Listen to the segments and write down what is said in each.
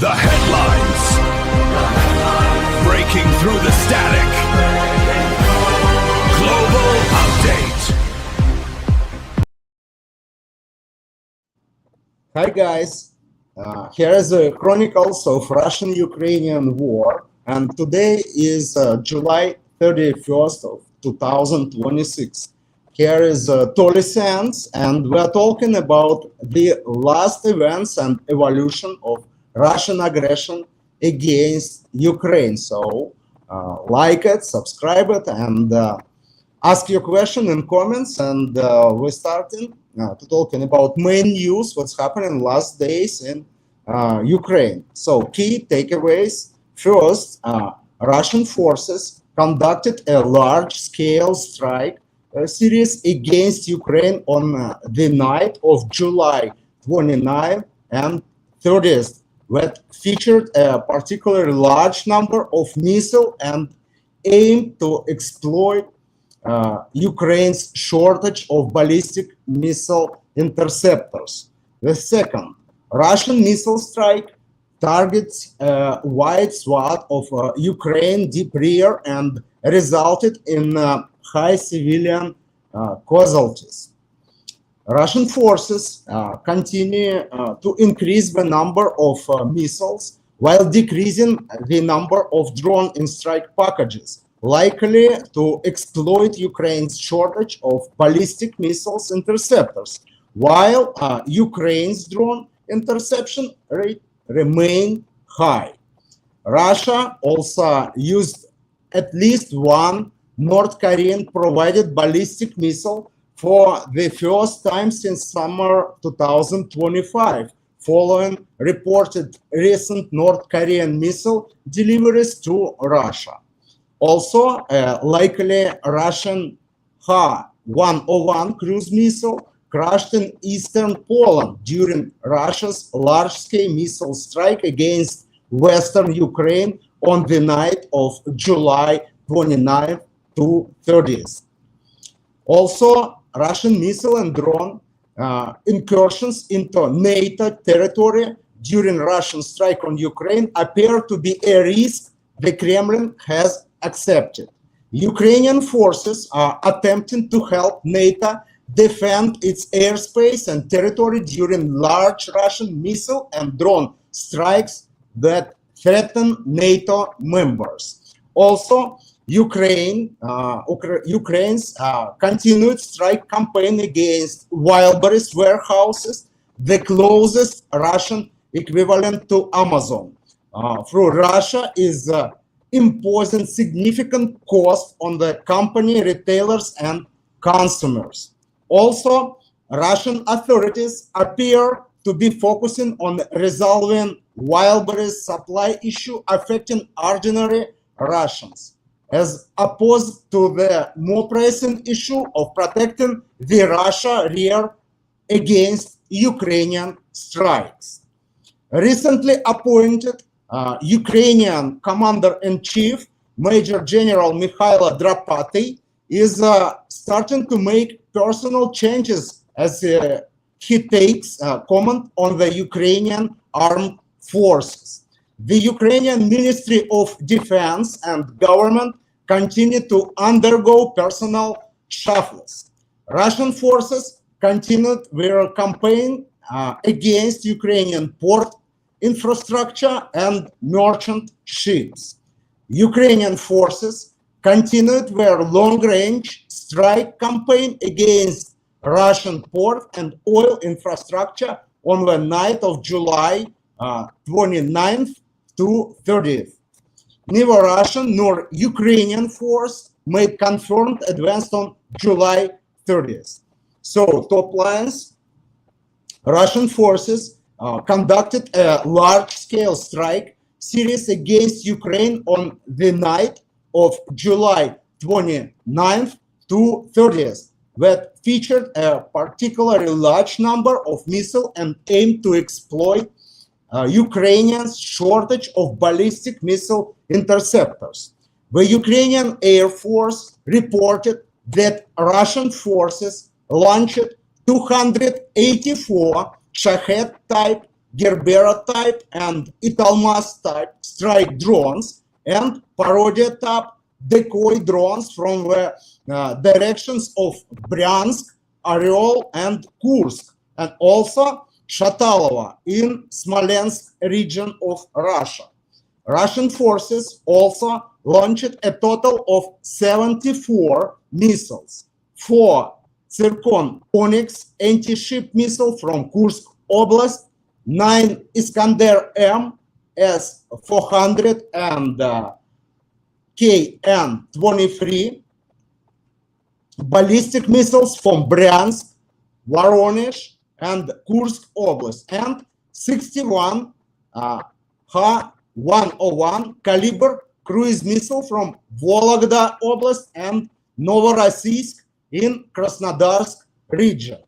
The headlines. Breaking through the static. Global update. Hi guys, here is the chronicles of Russian-Ukrainian war, and today is July 31st of 2026. Here is Tolly Sands, and we're talking about the last events and evolution of Russian aggression against Ukraine. So like it, subscribe it, and ask your question in comments, and we're starting to talking about main news, what's happening last days in Ukraine. So key takeaways. First, Russian forces conducted a large-scale strike series against Ukraine on the night of July 29th and 30th, that featured a particularly large number of missiles and aimed to exploit Ukraine's shortage of ballistic missile interceptors. The second, Russian missile strike targets a wide swath of Ukraine deep rear and resulted in high civilian casualties. Russian forces continue to increase the number of missiles while decreasing the number of drone and strike packages, likely to exploit Ukraine's shortage of ballistic missiles interceptors, while Ukraine's drone interception rate remain high. Russia also used at least one North Korean provided ballistic missile for the first time since summer 2025, following reported recent North Korean missile deliveries to Russia. Also, likely Russian Ha-101 cruise missile crashed in eastern Poland during Russia's large-scale missile strike against western Ukraine on the night of July 29th to 30th. Also, Russian missile and drone incursions into NATO territory during Russian strike on Ukraine appear to be a risk the Kremlin has accepted. Ukrainian forces are attempting to help NATO defend its airspace and territory during large Russian missile and drone strikes that threaten NATO members. Also, Ukraine's continued strike campaign against Wildberries warehouses, the closest Russian equivalent to Amazon, through Russia is imposing significant cost on the company, retailers, and consumers. Also, Russian authorities appear to be focusing on resolving Wildberries supply issue affecting ordinary Russians, as opposed to the more pressing issue of protecting the Russia rear against Ukrainian strikes. Recently appointed Ukrainian Commander-in-Chief, Major General Mikhailo Drapatый, is starting to make personal changes as he takes command on the Ukrainian armed forces. The Ukrainian Ministry of Defense and government continue to undergo personnel shuffles. Russian forces continued their campaign against Ukrainian port infrastructure and merchant ships. Ukrainian forces continued their long-range strike campaign against Russian port and oil infrastructure on the night of July 29th to 30th. Neither Russian nor Ukrainian force made confirmed advance on July 30th. So, top lines, Russian forces conducted a large-scale strike series against Ukraine on the night of July 29th to 30th, that featured a particularly large number of missiles and aimed to exploit Ukrainians' shortage of ballistic missile interceptors. The Ukrainian Air Force reported that Russian forces launched 284 Shahed-type Gerbera type and Italmas type strike drones, and Parodia type decoy drones from the directions of Bryansk, Oryol, and Kursk, and also Shatalova in Smolensk region of Russia. Russian forces also launched a total of 74 missiles, 4 Zircon Onyx anti-ship missile from Kursk Oblast, 9 Iskander-M S-400 and KN-23, ballistic missiles from Bryansk, Voronezh, and Kursk Oblast, and 61 Ha-101 caliber cruise missile from Vologda Oblast and Novorossiysk in Krasnodarsk region.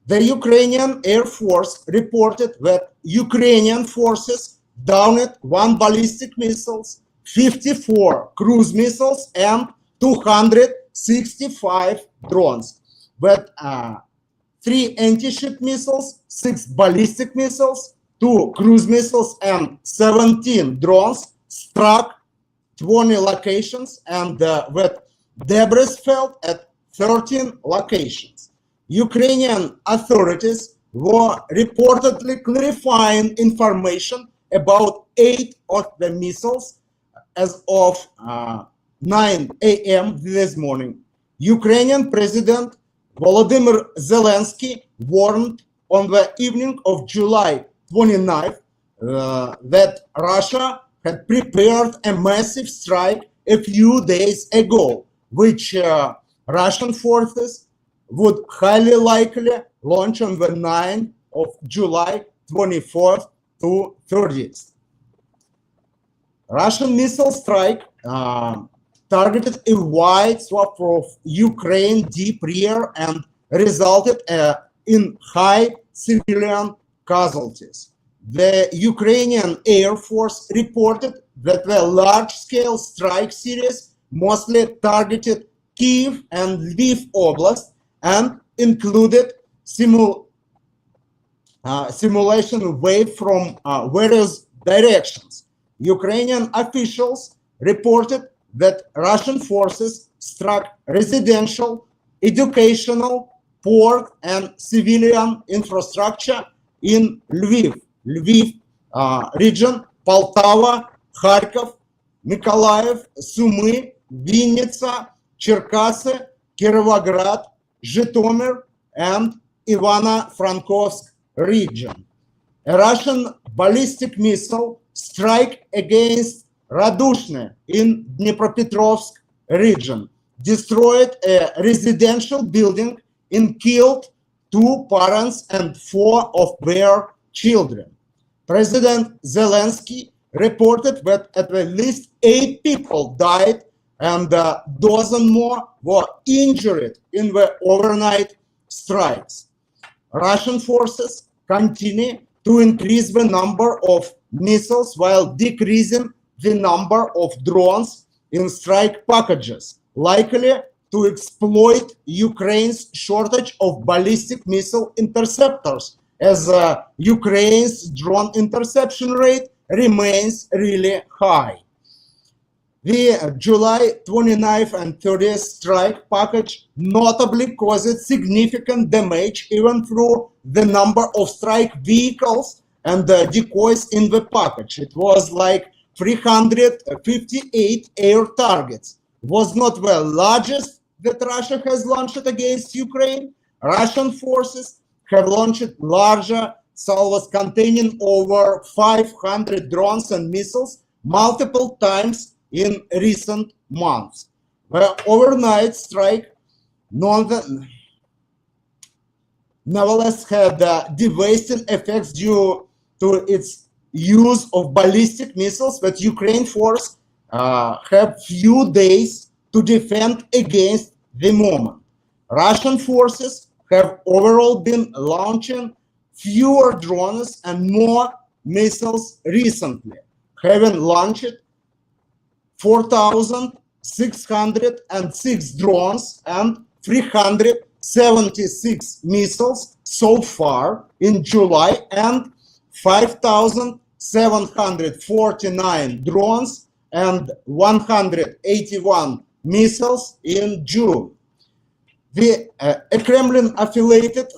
The Ukrainian Air Force reported that Ukrainian forces downed 1 ballistic missiles, 54 cruise missiles, and 265 drones. But 3 anti-ship missiles, 6 ballistic missiles, 2 cruise missiles, and 17 drones struck 20 locations, and that debris fell at 13 locations. Ukrainian authorities were reportedly clarifying information about 8 of the missiles as of 9 a.m. this morning. Ukrainian President Volodymyr Zelensky warned on the evening of July 29th that Russia had prepared a massive strike a few days ago, which Russian forces would highly likely launch on the 9th of July 24th to 30th. Russian missile strike targeted a wide swath of Ukraine deep rear and resulted in high civilian casualties. The Ukrainian Air Force reported that the large-scale strike series mostly targeted Kyiv and Lviv Oblast and included simulation wave from various directions. Ukrainian officials reported that Russian forces struck residential, educational, port, and civilian infrastructure in Lviv region, Poltava, Kharkov, Mykolaiv, Sumy, Vinnytsia, Cherkasy, Kirovograd, Zhytomyr, and Ivano-Frankovsk region. A Russian ballistic missile strike against Radushne in Dnipropetrovsk region destroyed a residential building and killed 2 parents and 4 of their children. President Zelensky reported that at least 8 people died and a dozen more were injured in the overnight strikes. Russian forces continue to increase the number of missiles while decreasing the number of drones in strike packages, likely to exploit Ukraine's shortage of ballistic missile interceptors, as Ukraine's drone interception rate remains really high. The July 29th and 30th strike package notably caused significant damage even through the number of strike vehicles and decoys in the package. It was like 358 air targets. It was not the largest that Russia has launched against Ukraine. Russian forces have launched larger salvos containing over 500 drones and missiles multiple times in recent months. The overnight strike nevertheless had devastating effects due to its use of ballistic missiles that Ukraine forces have few days to defend against the moment. Russian forces have overall been launching fewer drones and more missiles recently, having launched 4,606 drones and 376 missiles so far in July and 5,749 drones and 181 missiles in June. A Kremlin-affiliated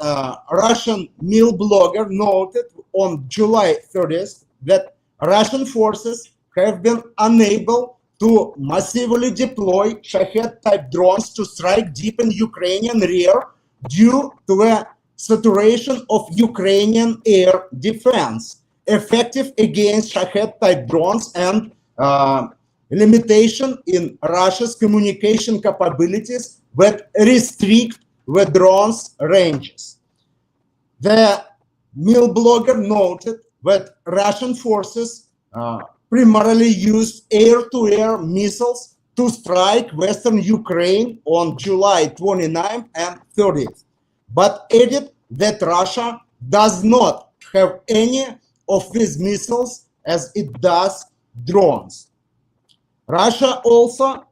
Russian meal blogger noted on July 30th that Russian forces have been unable to massively deploy Shahed-type drones to strike deep in Ukrainian rear due to a saturation of Ukrainian air defense, effective against Shahed-type drones, and limitation in Russia's communication capabilities that restrict the drone's ranges. The meal blogger noted that Russian forces primarily used air-to-air missiles to strike Western Ukraine on July 29th and 30th, but added that Russia does not have any of these missiles as it does drones. Russia also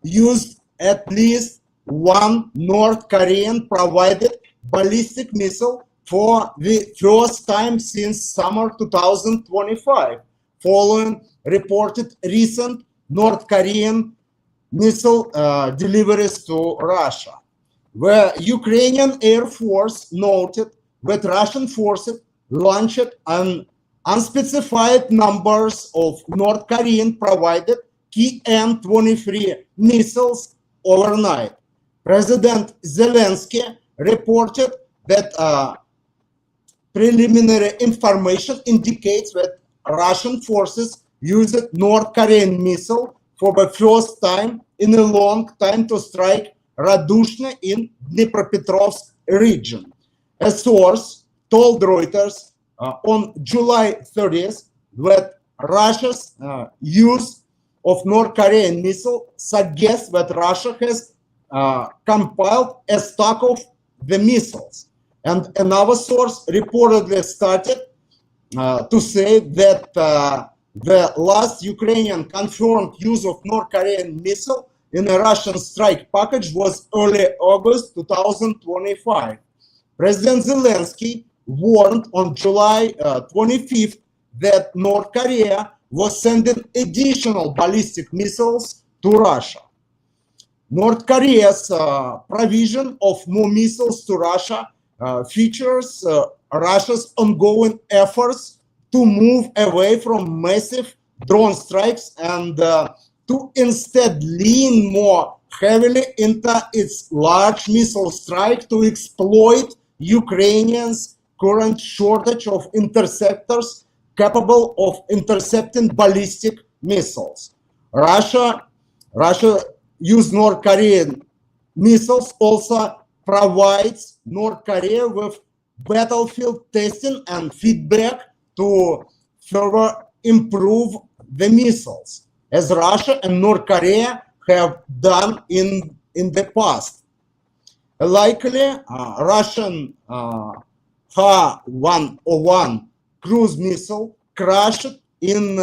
used at least one North Korean provided ballistic missile for the first time since summer 2025, following reported recent North Korean missile deliveries to Russia. The Ukrainian Air Force noted that Russian forces launched an unspecified numbers of North Korean provided KN-23 missiles overnight. President Zelensky reported that preliminary information indicates that Russian forces used North Korean missile for the first time in a long time to strike Radushne in Dnipropetrovsk region. A source told Reuters on July 30th that Russia's use of North Korean missile suggests that Russia has compiled a stock of the missiles. And another source reportedly started to say that the last Ukrainian confirmed use of North Korean missile in a Russian strike package was early August 2025. President Zelensky warned on July 25th that North Korea was sending additional ballistic missiles to Russia. North Korea's provision of more missiles to Russia features Russia's ongoing efforts to move away from massive drone strikes and to instead lean more heavily into its large missile strike to exploit Ukrainians' current shortage of interceptors capable of intercepting ballistic missiles. Russia used North Korean missiles also provides North Korea with battlefield testing and feedback to further improve the missiles, as Russia and North Korea have done in the past. Likely, Russian Ha-101 cruise missile crashed in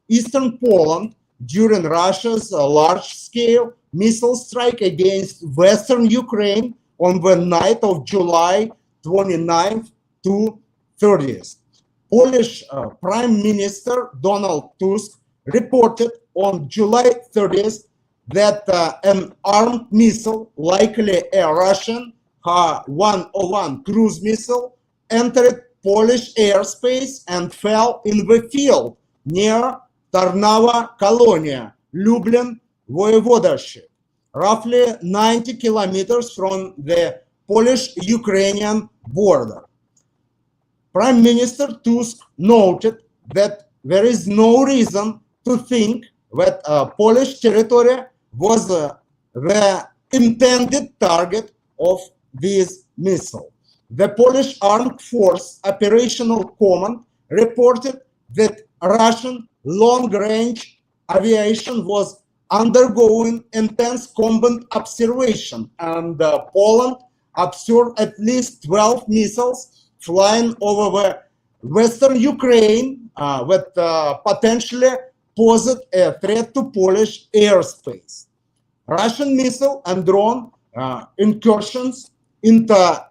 eastern Poland during Russia's large-scale missile strike against western Ukraine on the night of July 29th to 30th. Polish Prime Minister Donald Tusk reported on July 30th that an armed missile, likely a Russian Ha-101 cruise missile, entered Polish airspace and fell in the field near Tarnowa Kolonia, Lublin Voivodeship, roughly 90 kilometers from the Polish-Ukrainian border. Prime Minister Tusk noted that there is no reason to think that Polish territory was the intended target of this missile. The Polish Armed Force Operational Command reported that Russian long-range aviation was undergoing intense combat observation, and Poland observed at least 12 missiles flying over the western Ukraine that potentially posed a threat to Polish airspace. Russian missile and drone incursions into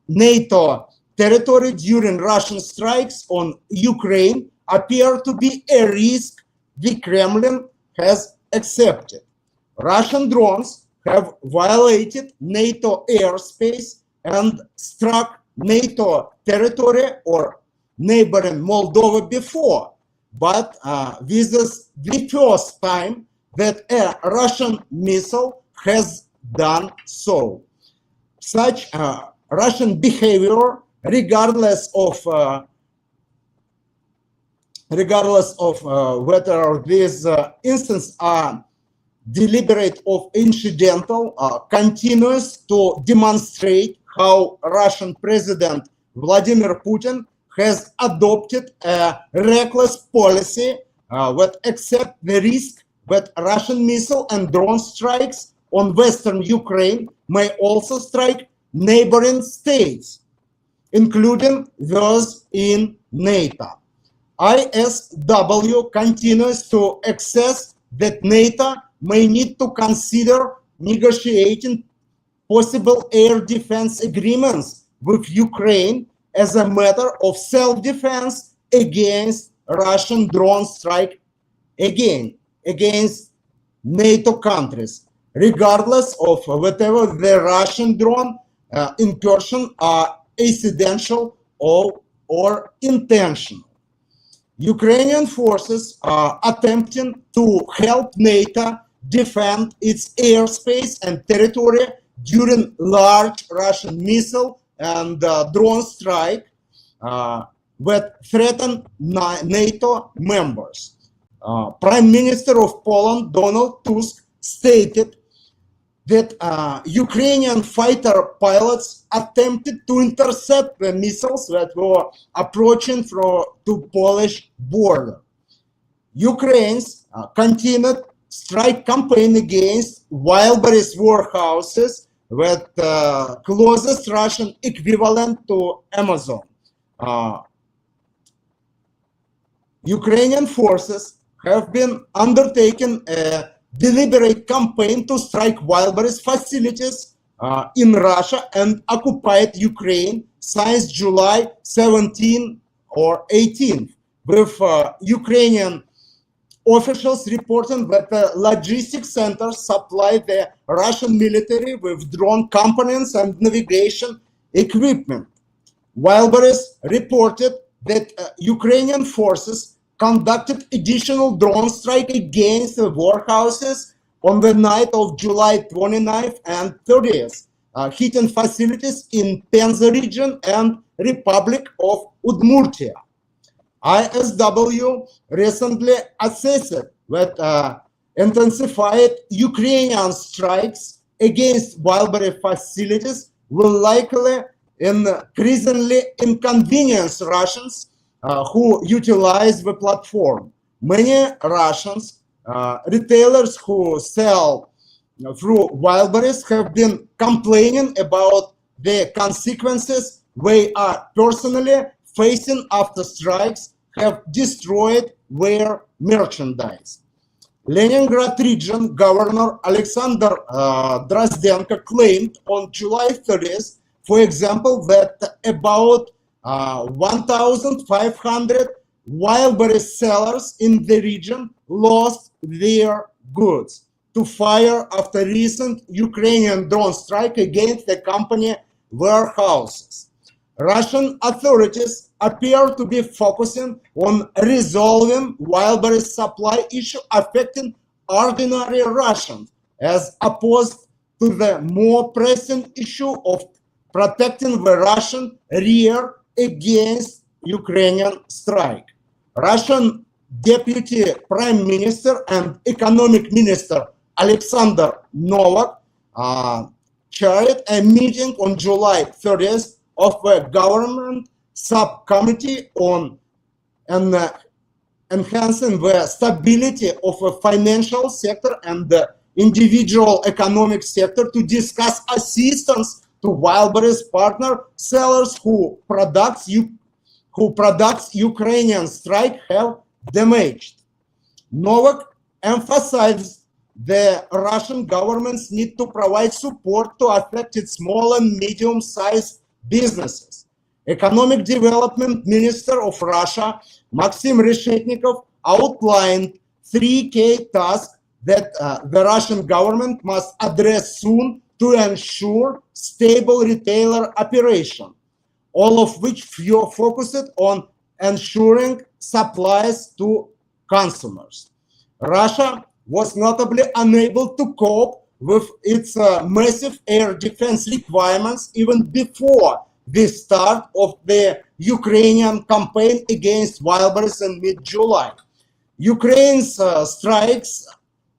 NATO territory during Russian strikes on Ukraine appear to be a risk the Kremlin has accepted. Russian drones have violated NATO airspace and struck NATO territory or neighboring Moldova before, but this is the first time that a Russian missile has done so. Such Russian behavior, regardless of whether these instances are deliberate or incidental, continues to demonstrate how Russian President Vladimir Putin has adopted a reckless policy that accepts the risk that Russian missile and drone strikes on Western Ukraine may also strike neighboring states, including those in NATO. ISW continues to assess that NATO may need to consider negotiating possible air defense agreements with Ukraine as a matter of self-defense against Russian drone strike against NATO countries, regardless of whether the Russian drone incursion are accidental or intentional. Ukrainian forces are attempting to help NATO defend its airspace and territory during large Russian missile and drone strike that threaten NATO members. Prime Minister of Poland, Donald Tusk, stated that Ukrainian fighter pilots attempted to intercept the missiles that were approaching to Polish border. Ukraine's continued strike campaign against Wildberries warehouses with closest Russian equivalent to Amazon. Ukrainian forces have been undertaking a deliberate campaign to strike Wildberries facilities in Russia and occupied Ukraine since July 17 or 18, with Ukrainian officials reporting that the logistics centers supply the Russian military with drone components and navigation equipment. Wildberries reported that Ukrainian forces conducted additional drone strike against the warehouses on the night of July 29th and 30th, hitting facilities in Penza region and Republic of Udmurtia. ISW recently assessed that intensified Ukrainian strikes against Wildberry facilities will likely increasingly inconvenience Russians who utilize the platform. Many Russians retailers who sell through Wildberries have been complaining about the consequences they are personally facing after strikes have destroyed their merchandise. Leningrad region Governor Alexander Drozdenko claimed on July 30th, for example, that about 1,500 Wildberry sellers in the region lost their goods to fire after recent Ukrainian drone strike against the company warehouses. Russian authorities appear to be focusing on resolving Wildberry supply issue affecting ordinary Russians, as opposed to the more pressing issue of protecting the Russian rear against Ukrainian strike. Russian Deputy Prime Minister and Economic Minister Alexander Novak chaired a meeting on July 30th of a government subcommittee on enhancing the stability of the financial sector and the individual economic sector to discuss assistance to Wildberries partner sellers who products Ukrainian strike have damaged. Novak emphasized the Russian government's need to provide support to affected small and medium-sized businesses. Economic Development Minister of Russia, Maxim Reshetnikov, outlined 3 key tasks that the Russian government must address soon to ensure stable retailer operation, all of which focused on ensuring supplies to consumers. Russia was notably unable to cope with its massive air defense requirements even before the start of the Ukrainian campaign against Wildberries in mid-July. Ukraine's strikes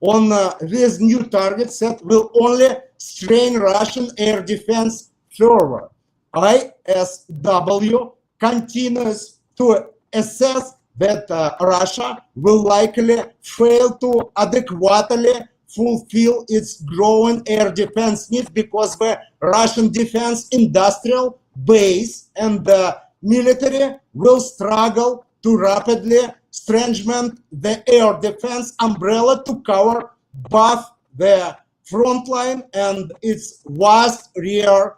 on these new target set will only strain Russian air defense further. ISW continues to assess that Russia will likely fail to adequately fulfill its growing air defense needs because the Russian defense industrial base and the military will struggle to rapidly strengthen the air defense umbrella to cover both the Frontline and its vast rear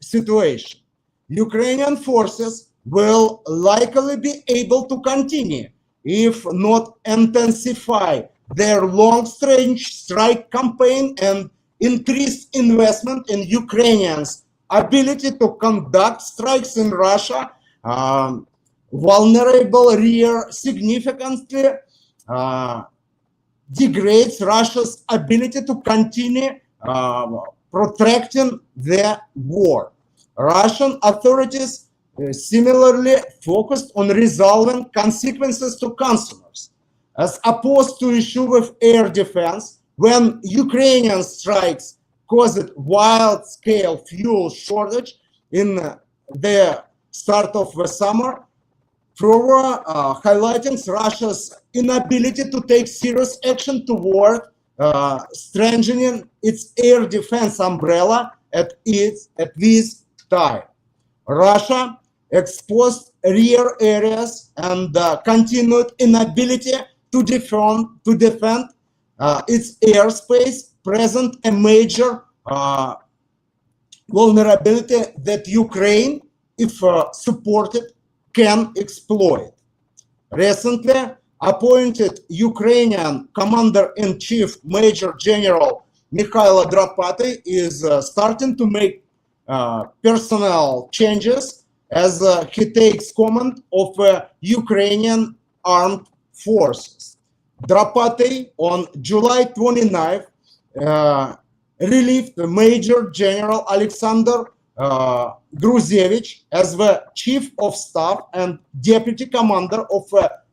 situation. Ukrainian forces will likely be able to continue, if not intensify, their long-range strike campaign and increased investment in Ukrainians' ability to conduct strikes in Russia. Vulnerable rear significantly degrades Russia's ability to continue protracting the war. Russian authorities similarly focused on resolving consequences to consumers, as opposed to issue with air defense when Ukrainian strikes caused wild-scale fuel shortage in the start of the summer, further highlighting Russia's inability to take serious action toward strengthening its air defense umbrella at this time. Russia exposed rear areas and continued inability to defend its airspace present a major vulnerability that Ukraine, if supported, can exploit. Recently appointed Ukrainian Commander-in-Chief Major General Mikhailo Drapatый is starting to make personnel changes as he takes command of Ukrainian armed forces. Drapatый on July 29th relieved Major General Alexander Gruzevich as the Chief of Staff and Deputy Commander of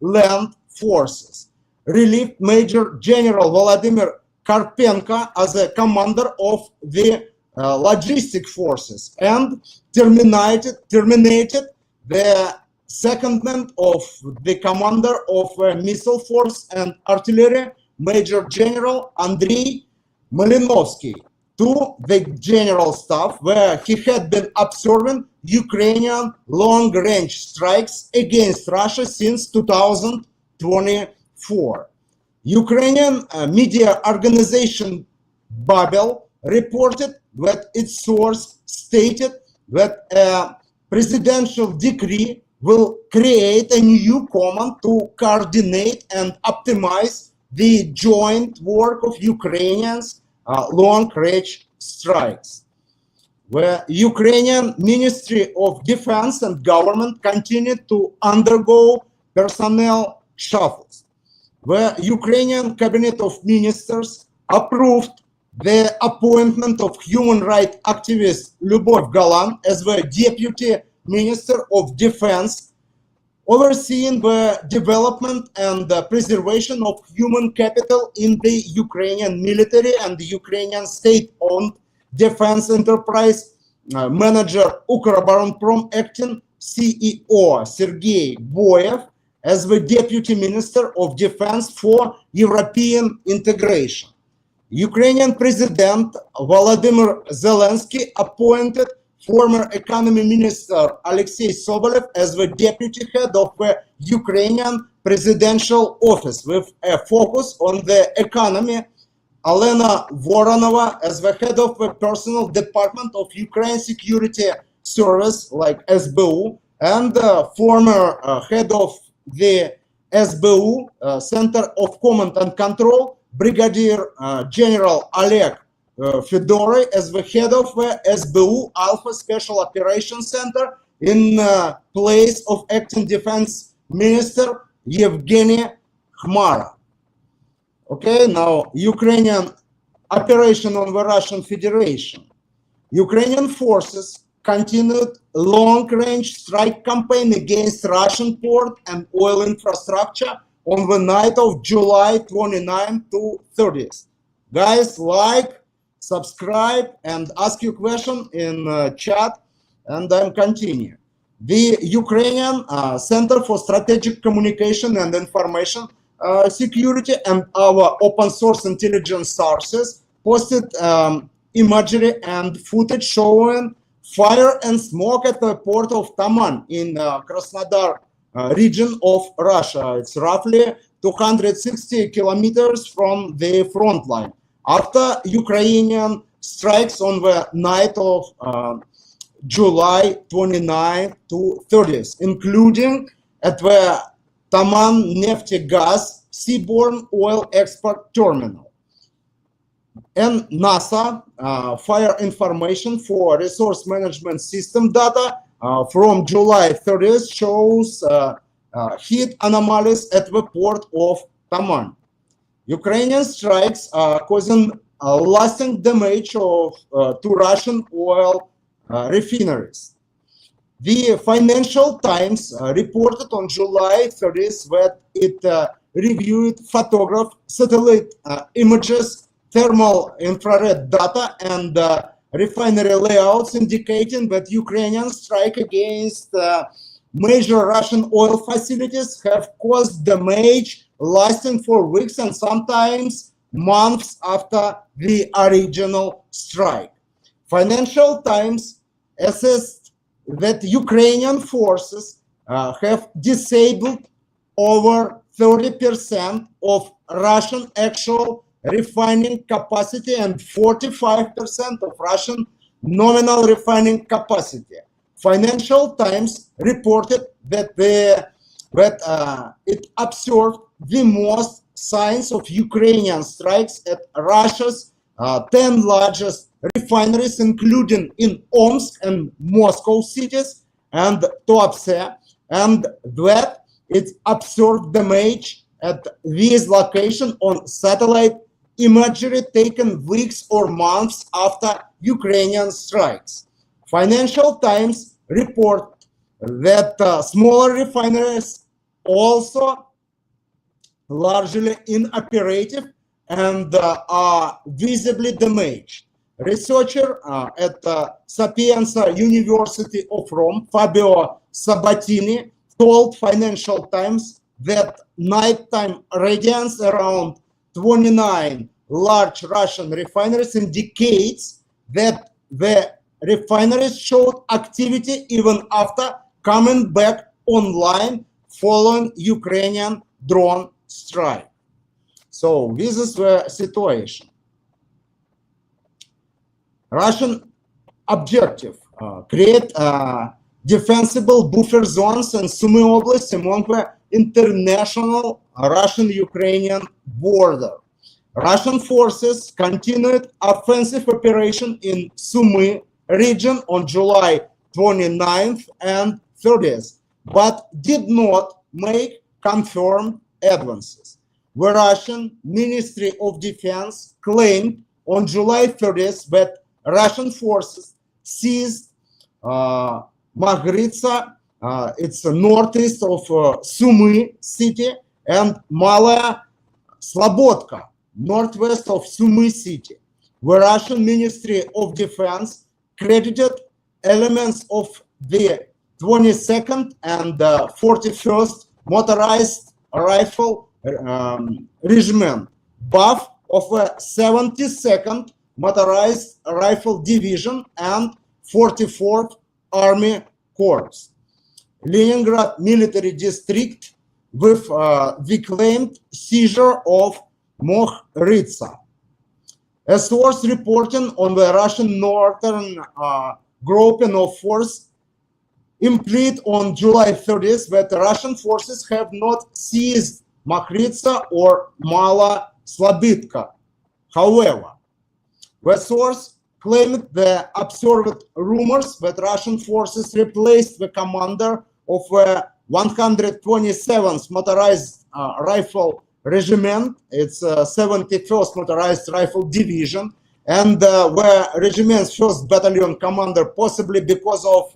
Land Forces, relieved Major General Vladimir Karpenko as the Commander of the Logistic Forces, and terminated the secondment of the Commander of Missile Force and Artillery, Major General Andrei Malinovsky, to the General Staff, where he had been observing Ukrainian long-range strikes against Russia since 2024. Ukrainian media organization Babel reported that its source stated that a presidential decree will create a new command to coordinate and optimize the joint work of Ukrainians' long-range strikes. The Ukrainian Ministry of Defense and government continued to undergo personnel shuffles. The Ukrainian Cabinet of Ministers approved the appointment of human rights activist Lyubov Galan as the Deputy Minister of Defense, overseeing the development and the preservation of human capital in the Ukrainian military and the Ukrainian state-owned defense enterprise. Manager Ukroboronprom acting CEO Sergei Boyev as the Deputy Minister of Defense for European integration. Ukrainian President Volodymyr Zelensky appointed former Economy Minister Alexei Sobolev as the Deputy Head of the Ukrainian Presidential Office with a focus on the economy. Alena Voronova as the Head of the Personnel Department of Ukraine Security service like SBU, and former head of the SBU, Center of Command and Control, Brigadier General Oleg Fedory, as the head of the SBU Alpha Special Operations Center in place of acting Defense Minister Yevgeny Khmara. Okay, now Ukrainian operation on the Russian Federation. Ukrainian forces continued long-range strike campaign against Russian port and oil infrastructure on the night of July 29 to 30th. Guys, like, subscribe, and ask your question in chat, and I'm continue. The Ukrainian Center for Strategic Communication and Information Security and our open source intelligence sources posted imagery and footage showing fire and smoke at the port of Taman in Krasnodar region of Russia. It's roughly 260 kilometers from the front line. After Ukrainian strikes on the night of July 29 to 30th, including at the Taman Neftegas seaborne oil export terminal. And NASA fire information for resource management system data from July 30th shows heat anomalies at the port of Taman. Ukrainian strikes are causing lasting damage to Russian oil refineries. The Financial Times reported on July 30th that it reviewed photograph, satellite images, thermal infrared data, and refinery layouts indicating that Ukrainian strike against major Russian oil facilities have caused damage lasting for weeks and sometimes months after the original strike. Financial Times assessed that Ukrainian forces have disabled over 30% of Russian actual refining capacity and 45% of Russian nominal refining capacity. Financial Times reported that it observed the most signs of Ukrainian strikes at Russia's 10 largest refineries, including in Omsk and Moscow cities and Tuapse, and that it observed damage at these locations on satellite imagery taken weeks or months after Ukrainian strikes. Financial Times report that smaller refineries also largely inoperative and are visibly damaged. Researcher at Sapienza University of Rome, Fabio Sabatini, told Financial Times that nighttime radiance around 29 large Russian refineries indicates that the refineries showed activity even after coming back online following Ukrainian drone strike. So this is the situation. Russian objective, create defensible buffer zones in Sumy Oblast among the international Russian-Ukrainian border. Russian forces continued offensive operation in Sumy region on July 29th and 30th, but did not make confirmed advances. The Russian Ministry of Defense claimed on July 30th that Russian forces seized Magritsa, it's northeast of Sumy city, and Malaya Slobodka, northwest of Sumy city. The Russian Ministry of Defense credited elements of the 22nd and 41st Motorized Rifle Regiment, BAF of the 72nd Motorized Rifle Division and 44th Army Corps. Leningrad Military District with the claimed seizure of Mokhritsa. A source reporting on the Russian northern grouping of force implied on July 30th that Russian forces have not seized Makhritsa or Mala Slabitka. However, the source claimed the observed rumors that Russian forces replaced the commander of the 127th Motorized Rifle Regiment, it's 71st Motorized Rifle Division, and where regiment's 1st Battalion commander, possibly because of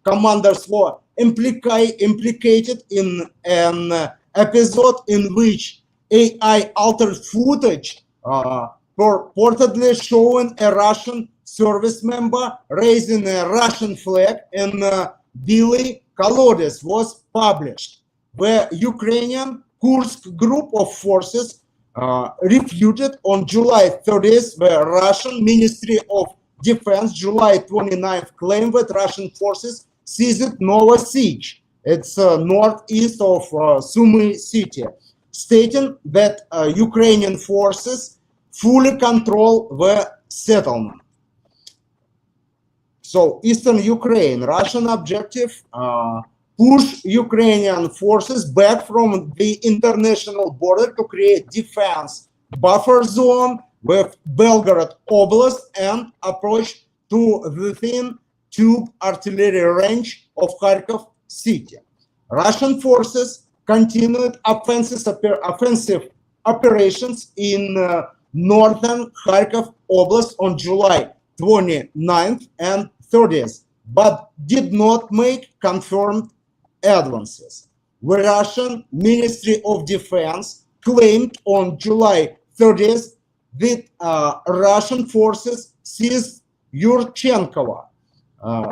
commanders were implicated in an episode in which AI altered footage purportedly showing a Russian service member raising a Russian flag in Billy Kolodets was published. The Ukrainian Kursk group of forces refuted on July 30th the Russian Ministry of Defense July 29th claimed that Russian forces seized Novosich, it's northeast of Sumy city, stating that Ukrainian forces fully control the settlement. So Eastern Ukraine, Russian objective, push Ukrainian forces back from the international border to create defense buffer zone with Belgorod Oblast and approach to within tube artillery range of Kharkov city. Russian forces continued offensive operations in northern Kharkov Oblast on July 29th and 30th, but did not make confirmed advances. The Russian Ministry of Defense claimed on July 30th that Russian forces seized Yurchenkovo,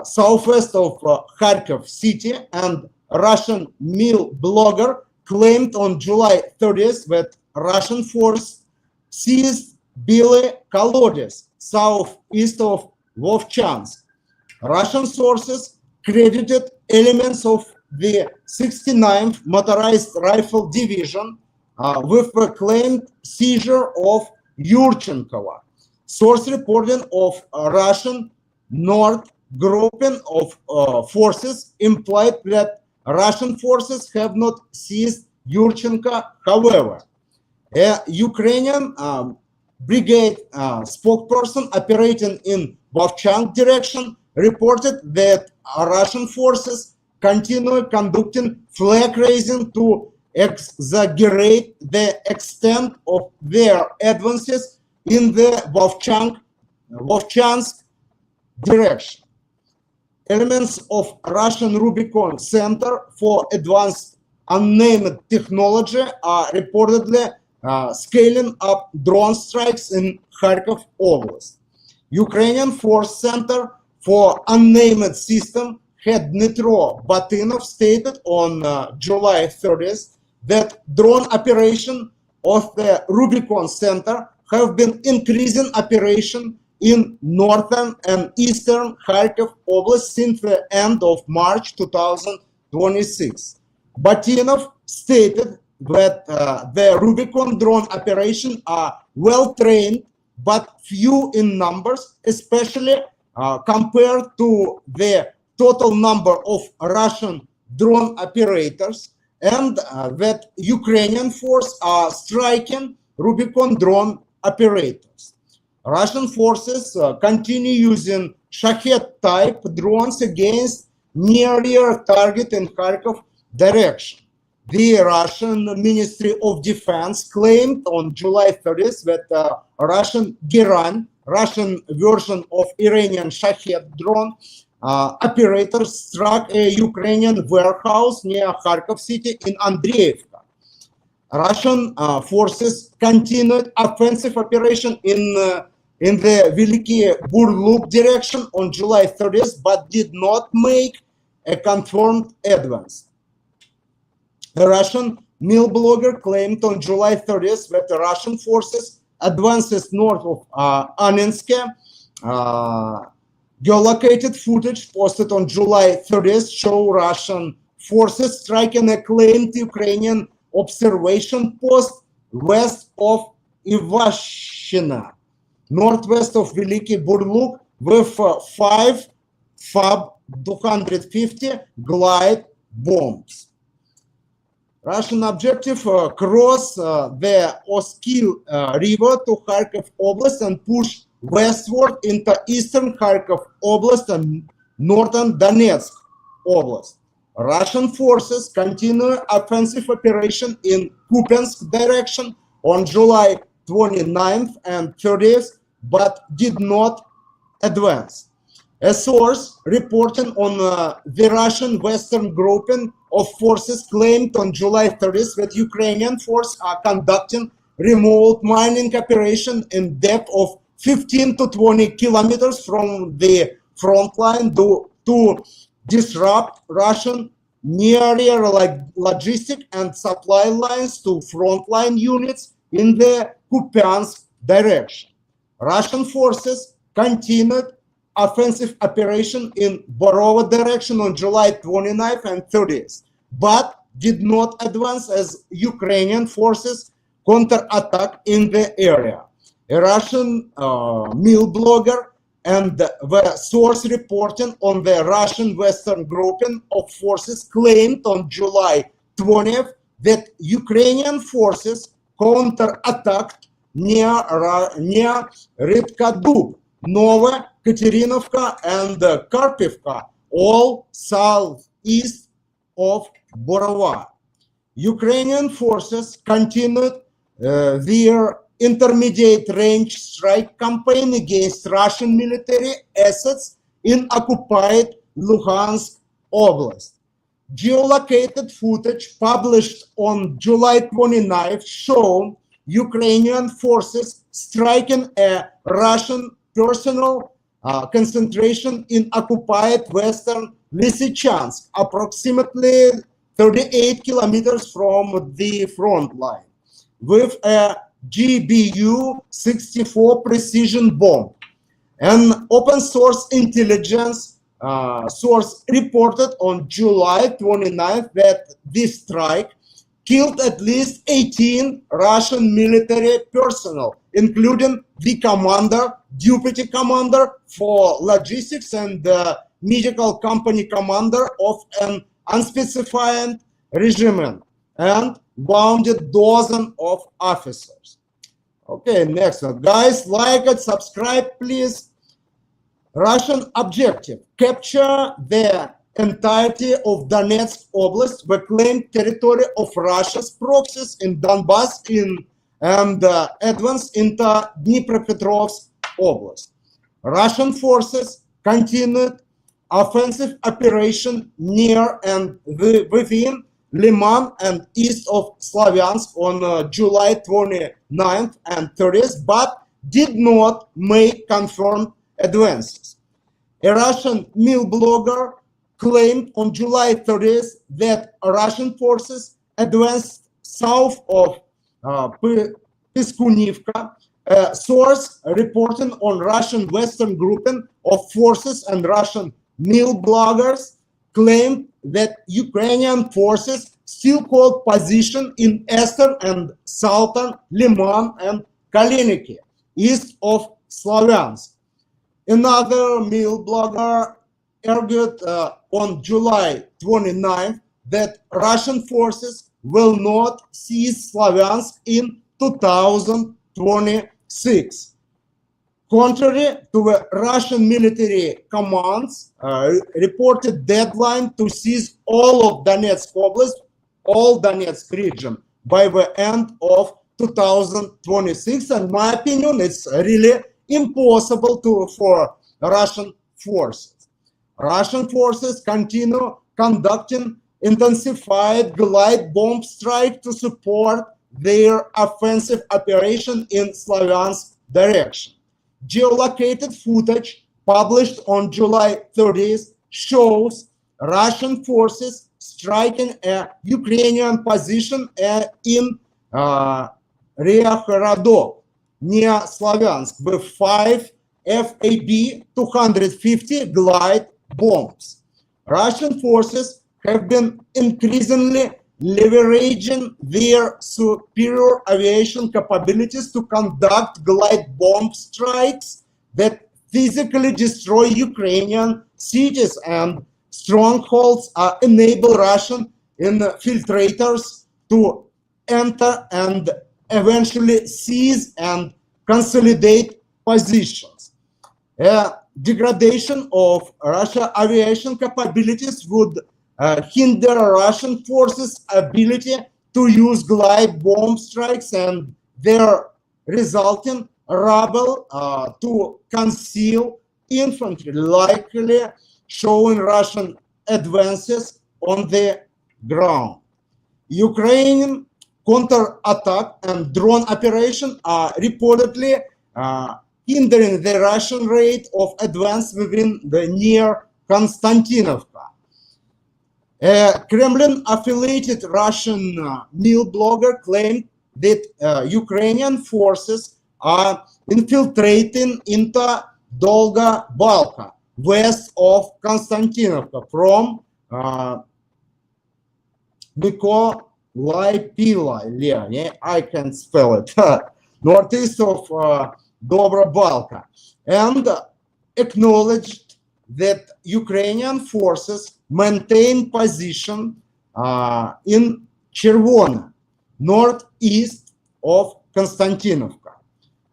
southwest of Kharkov city, and Russian Mil blogger claimed on July 30th that Russian force seized Billy Kolodets, southeast of Vovchansk. Russian sources credited elements of the 69th Motorized Rifle Division with the claimed seizure of Yurchenkovo. Source reporting of Russian North grouping of forces implied that Russian forces have not seized Yurchenko. However, a Ukrainian brigade spokesperson operating in Vovchansk direction reported that Russian forces continue conducting flag raising to exaggerate the extent of their advances in the Vovchansk direction. Elements of Russian Rubicon Center for Advanced Unnamed Technology are reportedly scaling up drone strikes in Kharkov Oblast. Ukrainian Force Center for Unnamed System head Dmitro Batinov stated on July 30th that drone operation of the Rubicon Center have been increasing operation in northern and eastern Kharkov Oblast since the end of March 2026. Batinov stated that the Rubicon drone operation are well trained but few in numbers, especially compared to the total number of Russian drone operators, and that Ukrainian forces are striking Rubicon drone operators. Russian forces continue using Shahed-type drones against near-air target in Kharkov direction. The Russian Ministry of Defense claimed on July 30th that Russian Giran, Russian version of Iranian Shahed drone, operators struck a Ukrainian warehouse near Kharkov city in Andreevka. Russian forces continued offensive operation in the Veliki Burluk direction on July 30th, but did not make a confirmed advance. The Russian Mil blogger claimed on July 30th that the Russian forces advances north of Anenske. Geolocated footage posted on July 30th show Russian forces striking a claimed Ukrainian observation post west of Ivashina, northwest of Veliki Burluk, with 5 FAB-250 glide bombs. Russian objective cross the Oskil river to Kharkiv Oblast and push westward into eastern Kharkiv Oblast and northern Donetsk Oblast. Russian forces continue offensive operation in Kupiansk direction on July 29th and 30th, but did not advance. A source reporting on the Russian Western grouping of forces claimed on July 30th that Ukrainian forces are conducting remote mining operation in depth of 15 to 20 kilometers from the front line to disrupt Russian near-air logistic and supply lines to frontline units in the Kupiansk direction. Russian forces continued offensive operation in Borovo direction on July 29th and 30th, but did not advance as Ukrainian forces counterattack in the area. A Russian mill blogger and the source reporting on the Russian Western grouping of forces claimed on July 20th that Ukrainian forces counterattacked near Rybka-Dub, Nova Katerinovka and Karpivka, all southeast of Borova. Ukrainian forces continued their intermediate range strike campaign against Russian military assets in occupied Luhansk Oblast. Geolocated footage published on July 29th showed Ukrainian forces striking a Russian personnel concentration in occupied western Lysychansk, approximately 38 kilometers from the front line, with a GBU-64 precision bomb. An open source intelligence source reported on July 29th that this strike killed at least 18 Russian military personnel, including the commander, deputy commander for logistics, and the medical company commander of an unspecified regiment, and wounded dozens of officers. Okay, next one. Guys, like and subscribe, please. Russian objective: capture the entirety of Donetsk Oblast, the claimed territory of Russia's proxies in Donbass and advance into Dnipropetrovsk Oblast. Russian forces continued offensive operation near and within Liman and east of Slavyansk on July 29th and 30th, but did not make confirmed advances. A Russian mill blogger claimed on July 30th that Russian forces advanced south of Piskunivka. A source reporting on Russian Western grouping of forces and Russian mill bloggers claimed that Ukrainian forces still hold position in eastern and southern Liman and Kaliniki, east of Slavyansk. Another mill blogger argued on July 29th that Russian forces will not seize Slavyansk in 2026. Contrary to the Russian military command's reported deadline to seize all of Donetsk Oblast, all Donetsk region, by the end of 2026, in my opinion, it's really impossible for Russian forces. Russian forces continue conducting intensified glide bomb strike to support their offensive operation in Slavyansk direction. Geolocated footage published on July 30th shows Russian forces striking a Ukrainian position in Ryakhorodok near Slavyansk with 5 FAB-250 glide bombs. Russian forces have been increasingly leveraging their superior aviation capabilities to conduct glide bomb strikes that physically destroy Ukrainian cities and strongholds enable Russian infiltrators to enter and eventually seize and consolidate positions. Degradation of Russian aviation capabilities would hinder Russian forces' ability to use glide bomb strikes and their resulting rubble to conceal infantry, likely showing Russian advances on the ground. Ukrainian counter-attack and drone operation are reportedly hindering the Russian rate of advance within the near Konstantinovka. A Kremlin-affiliated Russian meal blogger claimed that Ukrainian forces are infiltrating into Dolga Balka, west of Konstantinovka, from Mykolaiv, I can spell it, northeast of Dobra Balka, and acknowledged that Ukrainian forces maintain position in Chervona, northeast of Konstantinovka.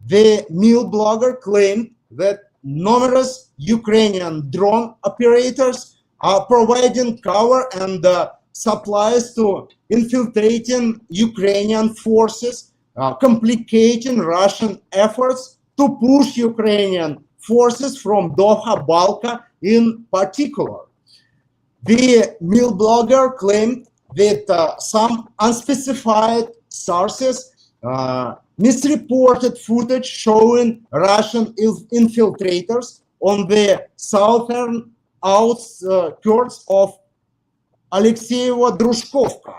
The meal blogger claimed that numerous Ukrainian drone operators are providing cover and supplies to infiltrating Ukrainian forces, complicating Russian efforts to push Ukrainian forces from Doha Balka in particular. The meal blogger claimed that some unspecified sources misreported footage showing Russian infiltrators on the southern outskirts of Alexeyevo-Drushkovka,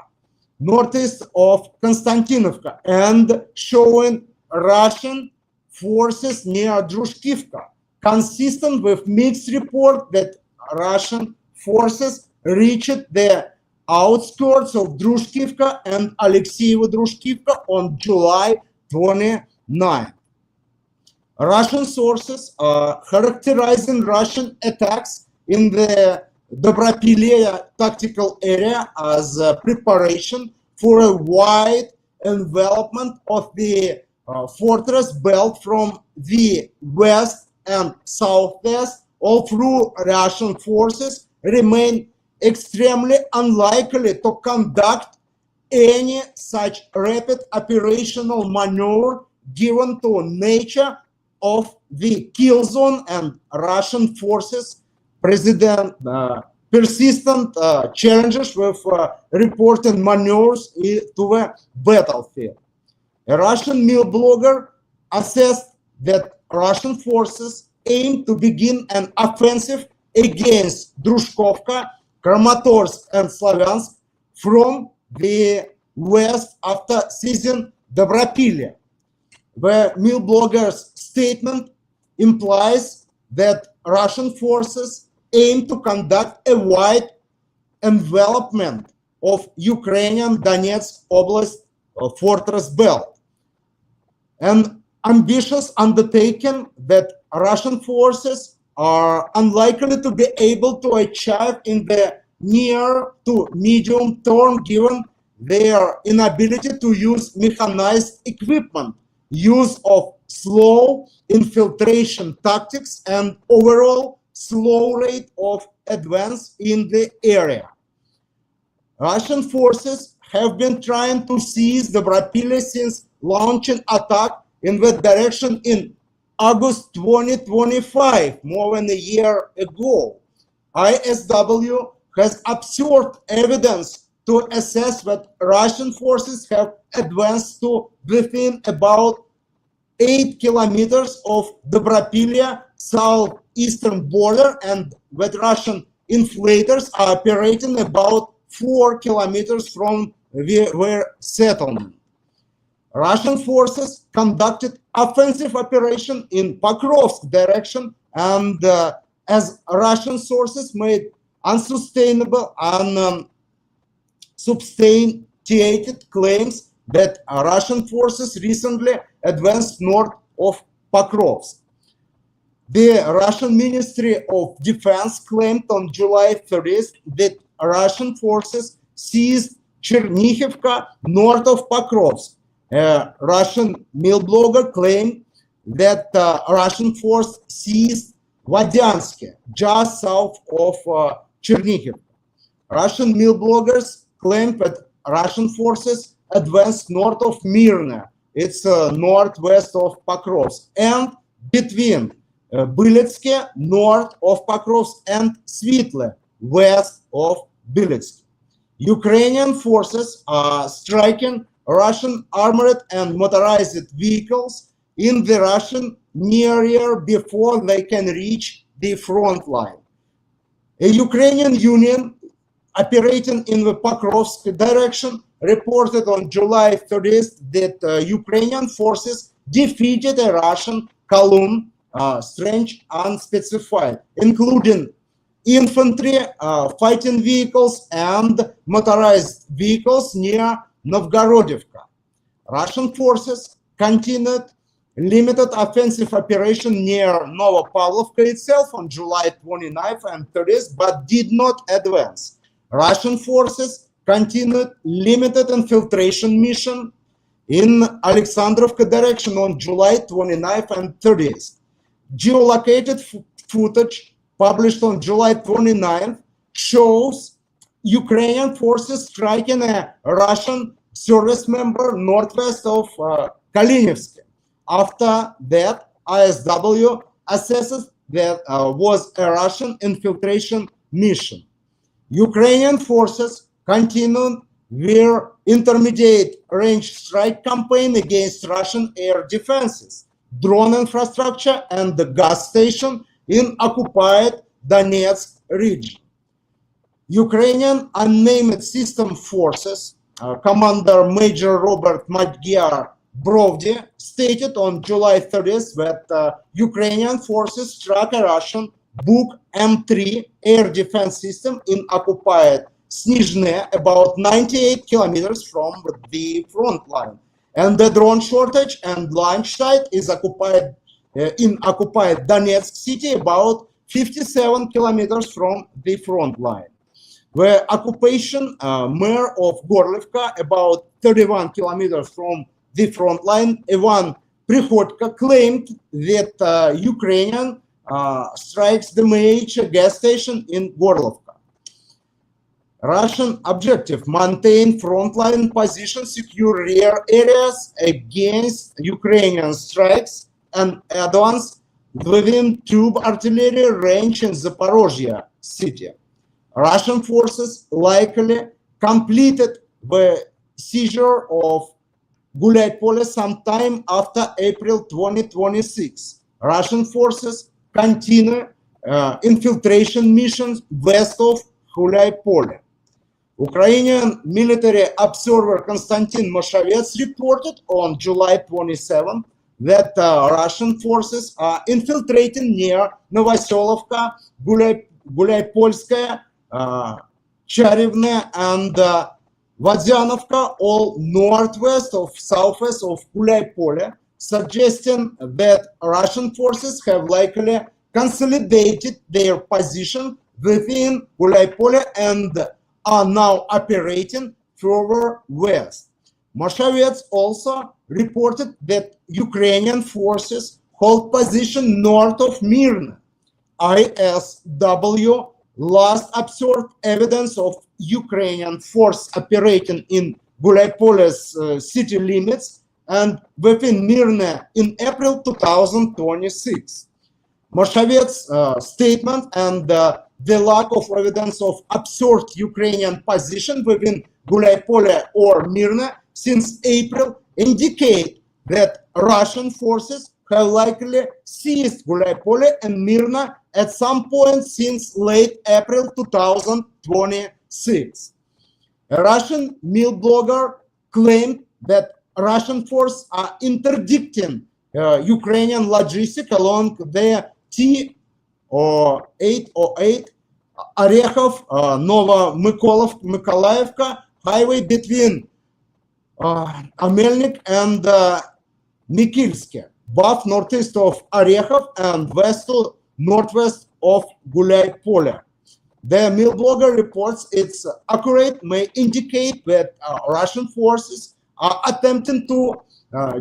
northeast of Konstantinovka, and showing Russian forces near Drushkivka, consistent with mixed report that Russian forces reached the outskirts of Drushkivka and Alexeyevo-Drushkivka on July 29. Russian sources are characterizing Russian attacks in the Dobropilye tactical area as a preparation for a wide envelopment of the fortress belt from the west and southwest. All through Russian forces remain extremely unlikely to conduct any such rapid operational maneuver given to nature of the kill zone and Russian forces persistent challenges with reporting maneuvers to the battlefield. A Russian meal blogger assessed that Russian forces aim to begin an offensive against Drushkovka, Kramatorsk, and Slavyansk from the west after seizing Dobropilye. The meal blogger's statement implies that Russian forces aim to conduct a wide envelopment of Ukrainian Donetsk Oblast fortress belt, an ambitious undertaking that Russian forces are unlikely to be able to achieve in the near to medium term given their inability to use mechanized equipment, use of slow infiltration tactics, and overall slow rate of advance in the area. Russian forces have been trying to seize the Dobropilye since launching attack in that direction in August 2025, more than a year ago. ISW has observed evidence to assess that Russian forces have advanced to within about 8 kilometers of Dobropilye southeastern border, and that Russian inflators are operating about 4 kilometers from their settlement. Russian forces conducted offensive operation in Pokrovsk direction, and as Russian sources made unsustainable and substantiated claims that Russian forces recently advanced north of Pokrovsk. The Russian Ministry of Defense claimed on July 30th that Russian forces seized Chernihivka north of Pokrovsk. A Russian mill blogger claimed that Russian force seized Vadiansk, just south of Chernihiv. Russian mill bloggers claim that Russian forces advanced north of Mirna, it's northwest of Pokrovsk, and between Byletsky, north of Pokrovsk, and Svitle, west of Byletsky. Ukrainian forces are striking Russian armored and motorized vehicles in the Russian area before they can reach the front line. A Ukrainian union operating in the Pokrovsk direction reported on July 30th that Ukrainian forces defeated a Russian column, strange unspecified, including infantry, fighting vehicles, and motorized vehicles near Novgorodivka. Russian forces continued limited offensive operation near Novopavlovka itself on July 29th and 30th, but did not advance. Russian forces continued limited infiltration mission in Alexandrovka direction on July 29th and 30th. Geolocated footage published on July 29th shows Ukrainian forces striking a Russian service member northwest of Kalinivsk. After that, ISW assesses that was a Russian infiltration mission. Ukrainian forces continued their intermediate range strike campaign against Russian air defenses, drone infrastructure, and the gas station in occupied Donetsk region. Ukrainian unnamed system forces, Commander Major Robert Magyar Brovdi, stated on July 30th that Ukrainian forces struck a Russian Buk M3 air defense system in occupied Snizhne, about 98 kilometers from the front line. And the drone shortage and launch site is occupied in occupied Donetsk city, about 57 kilometers from the front line. The occupation mayor of Gorlivka, about 31 kilometers from the front line, Ivan Prihodko, claimed that Ukrainian strikes the major gas station in Gorlovka. Russian objective: maintain frontline position, secure rear areas against Ukrainian strikes, and advance within tube artillery range in Zaporozhye city. Russian forces likely completed the seizure of Gulaypole sometime after April 2026. Russian forces continue infiltration missions west of Gulaypole. Ukrainian military observer Konstantin Moshavets reported on July 27 that Russian forces are infiltrating near Novoselovka, Gulaypolskaya, Charivne, and Vadianovka, all northwest of southwest of Gulaypole, suggesting that Russian forces have likely consolidated their position within Gulaypole and are now operating further west. Moshavets also reported that Ukrainian forces hold position north of Mirna. ISW last observed evidence of Ukrainian force operating in Gulaypole's city limits and within Mirna in April 2026. Moshavets' statement and the lack of evidence of observed Ukrainian position within Gulaypole or Mirna since April indicate that Russian forces have likely seized Gulaypole and Mirna at some point since late April 2026. A Russian mill blogger claimed that Russian forces are interdicting Ukrainian logistics along the T-808 Orechov Novomykolaivka highway between Amelnik and Mikilske. above northeast of Orekhov and west to northwest of Gulay-Polye. The Mill blogger reports its accurate may indicate that Russian forces are attempting to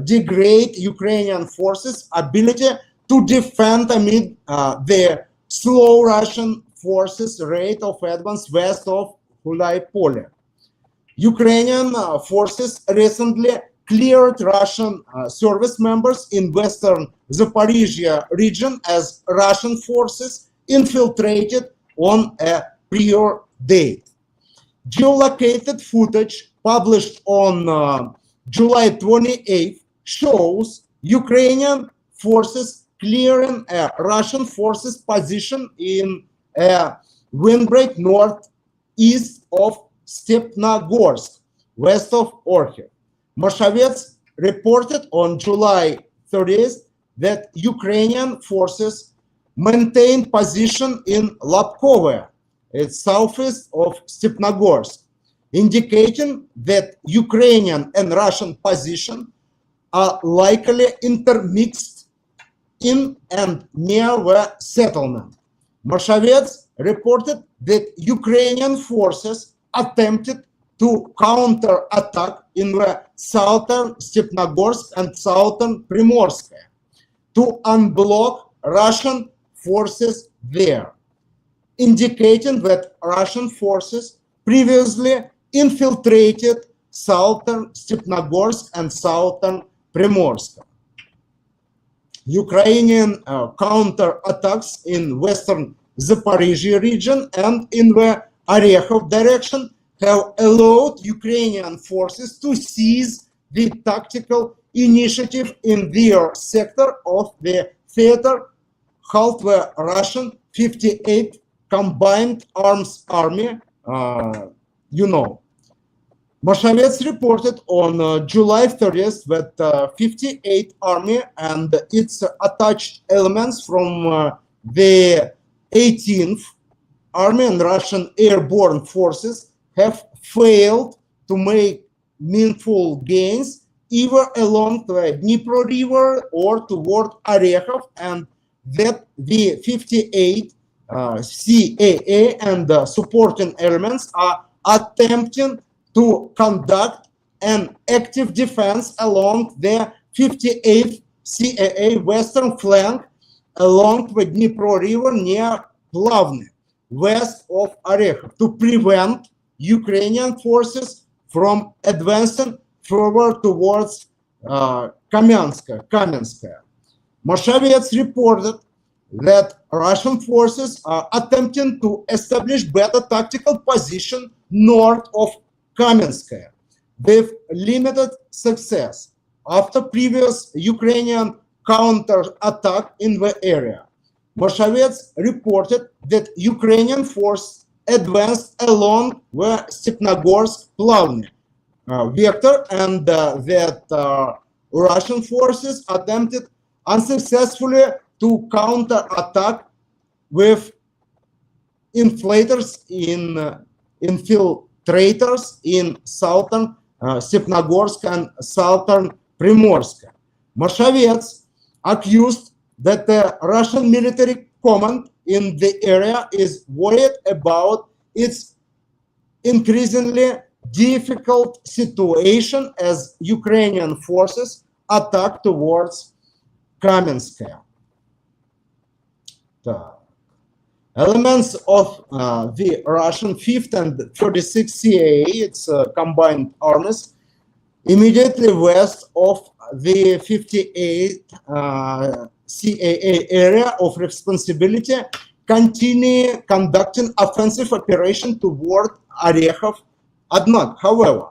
degrade Ukrainian forces' ability to defend amid the slow Russian forces' rate of advance west of Gulay-Polye. Ukrainian forces recently cleared Russian service members in western Zaporizhia region as Russian forces infiltrated on a prior date. Geolocated footage published on July 28th shows Ukrainian forces clearing a Russian forces position in a windbreak northeast of Stepnogorsk, west of Orkhev. Mashavets reported on July 30th that Ukrainian forces maintained position in Lapkove, it's southeast of Stepnogorsk, indicating that Ukrainian and Russian positions are likely intermixed in and near the settlement. Mashavets reported that Ukrainian forces attempted to counter-attack in the southern Stepnogorsk and southern Primorsk to unblock Russian forces there, indicating that Russian forces previously infiltrated southern Stepnogorsk and southern Primorsk. Ukrainian counter-attacks in western Zaporizhia region and in the Orekhov direction have allowed Ukrainian forces to seize the tactical initiative in their sector of the theater, halt the Russian 58th Combined Arms Army, Mashavets reported on July 30th that 58th Army and its attached elements from the 18th Army and Russian airborne forces have failed to make meaningful gains either along the Dnipro River or toward Orekhov, and that the 58 CAA and supporting elements are attempting to conduct an active defense along the 58th CAA western flank along the Dnipro River near Plavny, west of Orekhov, to prevent Ukrainian forces from advancing further towards Kamenskaya. Mashavets reported that Russian forces are attempting to establish better tactical position north of Kamenskaya with limited success after previous Ukrainian counter-attack in the area. Mashavets reported that Ukrainian force advanced along the Stepnogorsk-Plavny vector and that Russian forces attempted unsuccessfully to counter-attack with infiltrators in southern Stepnogorsk and southern Primorsk. Mashavets accused that the Russian military command in the area is worried about its increasingly difficult situation as Ukrainian forces attack towards Kamenskaya. Elements of the Russian 5th and 36th CAA, its combined armies, immediately west of the 58th CAA area of responsibility, continue conducting offensive operation toward Orekhov. However,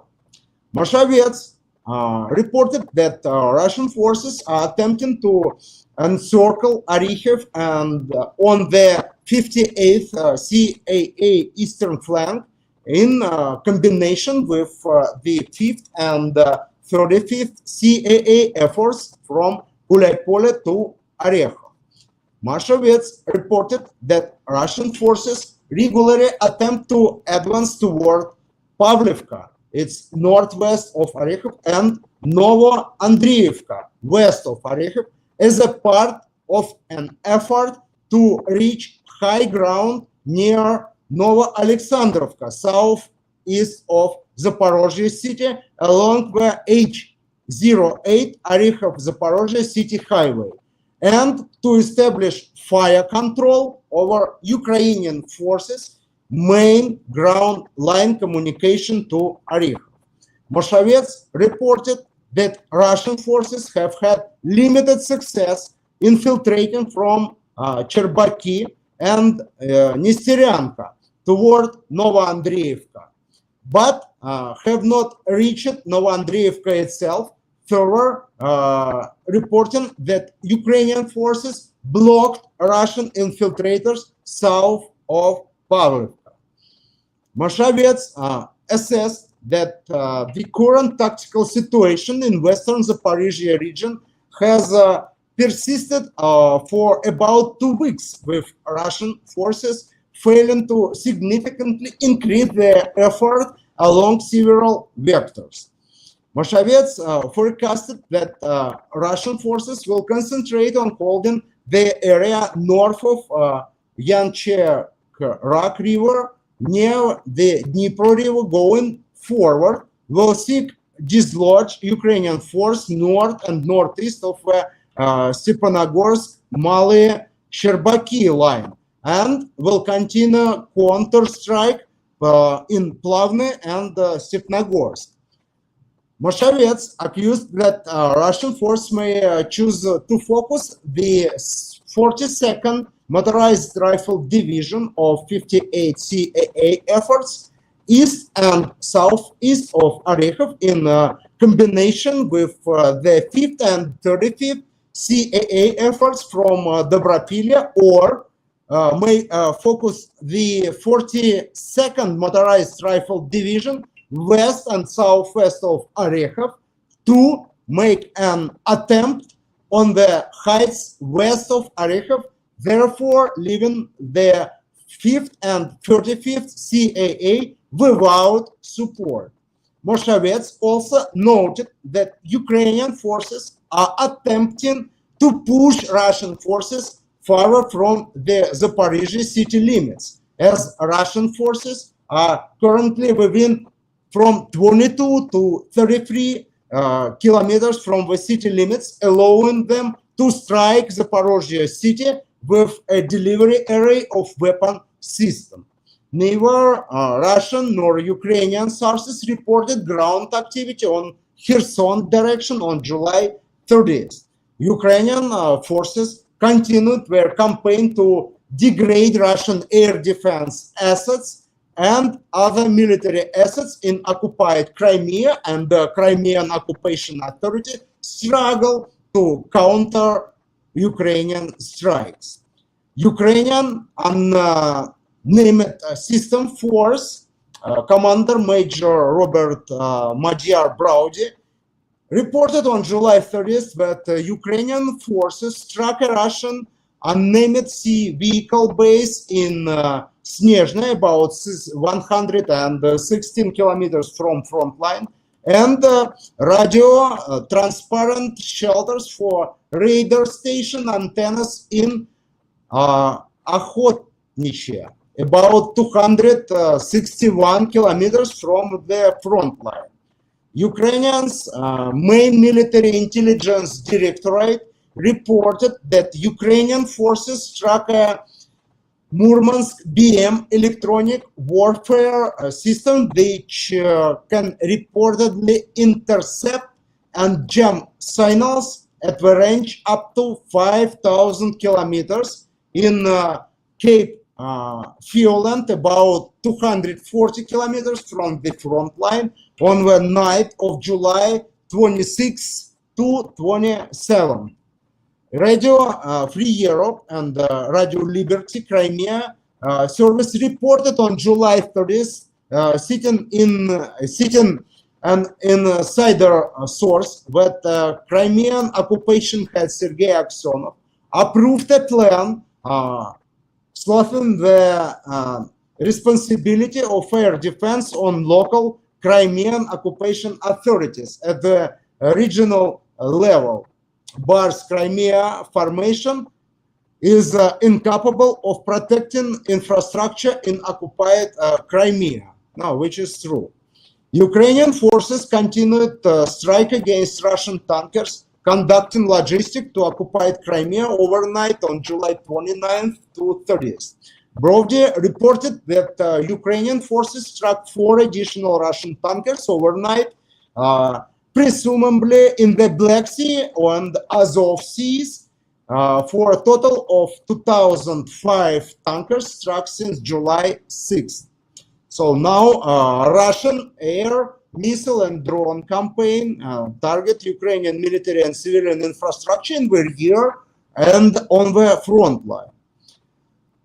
Mashavets reported that Russian forces are attempting to encircle Orekhov and on the 58th CAA eastern flank in combination with the 5th and 35th CAA efforts from Gulay-Polye to Orekhov. Mashavets reported that Russian forces regularly attempt to advance toward Pavlivka, it's northwest of Orekhov, and Novoandreevka, west of Orekhov, as a part of an effort to reach high ground near Novo-Alexandrovka, southeast of Zaporozhye city, along the H08 Orykhov-Zaporozhye city highway, and to establish fire control over Ukrainian forces' main ground line communication to Orykhov. Moshavets reported that Russian forces have had limited success infiltrating from Cherbaki and Nesteryanka toward Novoandreevka, but have not reached Novoandreevka itself, further reporting that Ukrainian forces blocked Russian infiltrators south of Pavlivka. Moshavets assessed that the current tactical situation in western Zaporizhia region has persisted for about 2 weeks, with Russian forces failing to significantly increase their effort along several vectors. Moshavets forecasted that Russian forces will concentrate on holding the area north of Yancherk River near the Dnipro River. Going forward, will seek dislodge Ukrainian force north and northeast of Stepanogorsk-Mali-Sherbaki line, and will continue counter-strike in Plavny and Stepnogorsk. Moshavets accused that Russian force may choose to focus the 42nd Motorized Rifle Division of 58 CAA efforts east and southeast of Orykhov in combination with the 5th and 35th CAA efforts from Dobropilya, or may focus the 42nd Motorized Rifle Division west and southwest of Orykhov to make an attempt on the heights west of Orykhov, therefore leaving the 5th and 35th CAA without support. Moshavets also noted that Ukrainian forces are attempting to push Russian forces farther from the Zaporizhzhia city limits, as Russian forces are currently within from 22 to 33 kilometers from the city limits, allowing them to strike Zaporozhye city with a delivery array of weapon system. Neither Russian nor Ukrainian sources reported ground activity on Kherson direction on July 30th. Ukrainian forces continued their campaign to degrade Russian air defense assets and other military assets in occupied Crimea, and the Crimean Occupation Authority struggle to counter Ukrainian strikes. Ukrainian unnamed system force Commander Major Robert Magyar Braudy reported on July 30th that Ukrainian forces struck a Russian unnamed sea vehicle base in Snezhne, about 116 kilometers from Frontline, and radio transparent shelters for radar station antennas in Okhotniche, about 261 kilometers from the front line. Ukrainians' main military intelligence directorate reported that Ukrainian forces struck a Murmansk BM electronic warfare system, which can reportedly intercept and jam signals at the range up to 5,000 kilometers in Cape Violand, about 240 kilometers from the front line, on the night of July 26 to 27. Radio Free Europe and Radio Liberty Crimea service reported on July 30th, citing an insider source that Crimean occupation head Sergei Aksyonov approved a plan swapping the responsibility of air defense on local Crimean occupation authorities at the regional level. Bars Crimea formation is incapable of protecting infrastructure in occupied Crimea, now, which is true. Ukrainian forces continued strike against Russian tankers conducting logistics to occupied Crimea overnight on July 29th to 30th. Brody reported that Ukrainian forces struck 4 additional Russian tankers overnight, presumably in the Black Sea and Azov Seas, for a total of 2,005 tankers struck since July 6th. So now Russian air, missile and drone campaign target Ukrainian military and civilian infrastructure in the rear and on the front line.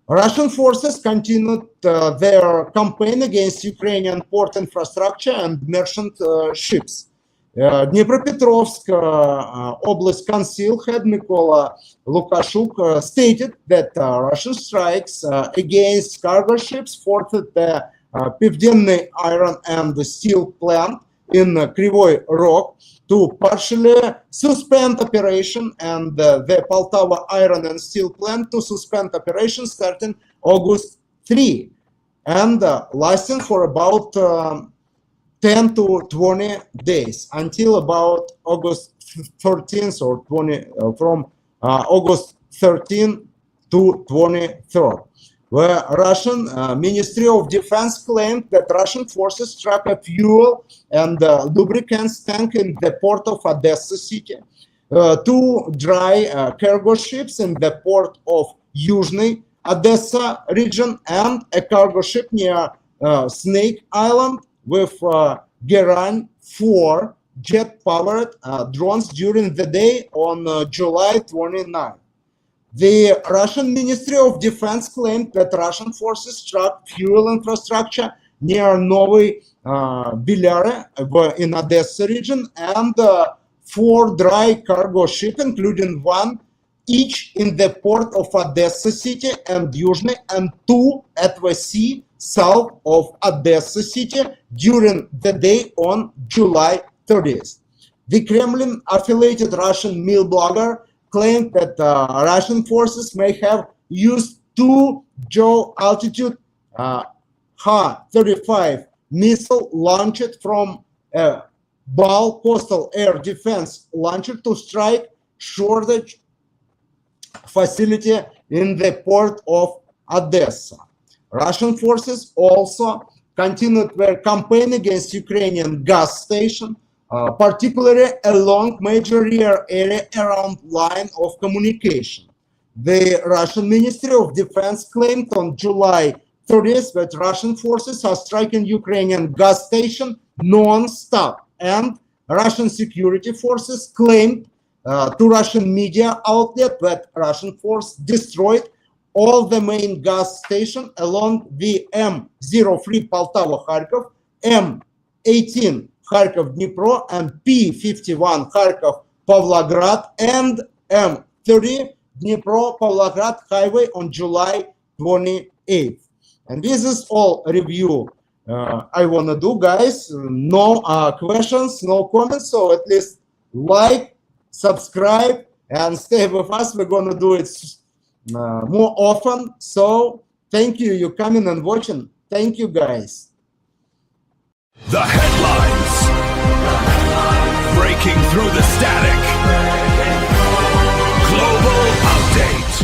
Russian forces continued their campaign against Ukrainian port infrastructure and merchant ships. Dnipropetrovsk Oblast Council head Mykola Lukashuk stated that Russian strikes against cargo ships forced the Pivdenny iron and steel plant in Kryvyi Rog to partially suspend operation, and the Poltava iron and steel plant to suspend operation starting August 3 and lasting for about 10 to 20 days until about August 13th or 20 from August 13 to 23rd. Where Russian Ministry of Defense claimed that Russian forces struck a fuel and lubricants tank in the port of Odessa city, 2 dry cargo ships in the port of Yuzhny Odessa region, and a cargo ship near Snake Island with Geran 4 jet-powered drones during the day on July 29. The Russian Ministry of Defense claimed that Russian forces struck fuel infrastructure near Novy Bilyare in Odessa region and 4 dry cargo ships, including 1 each in the port of Odessa city and Yuzhny, and 2 at the sea south of Odessa city during the day on July 30th. The Kremlin-affiliated Russian meal blogger claimed that Russian forces may have used 2 low-altitude Ha-35 missile launched from a Bal coastal air defense launcher to strike shortage facility in the port of Odessa. Russian forces also continued their campaign against Ukrainian gas station, particularly along major rear area around line of communication. The Russian Ministry of Defense claimed on July 30th that Russian forces are striking Ukrainian gas station non-stop, and Russian security forces claimed to Russian media outlet that Russian force destroyed all the main gas station along the M03 Poltava-Kharkov, M18 Kharkov-Dnipro, and P51 Kharkov-Pavlograd, and M30 Dnipro-Pavlograd highway on July 28th. And this is all review I want to do, guys. No questions, no comments, so at least like, subscribe, and stay with us. We're going to do it more often. So thank you. You're coming and watching. Thank you, guys. The headlines. Breaking through the static. Global update.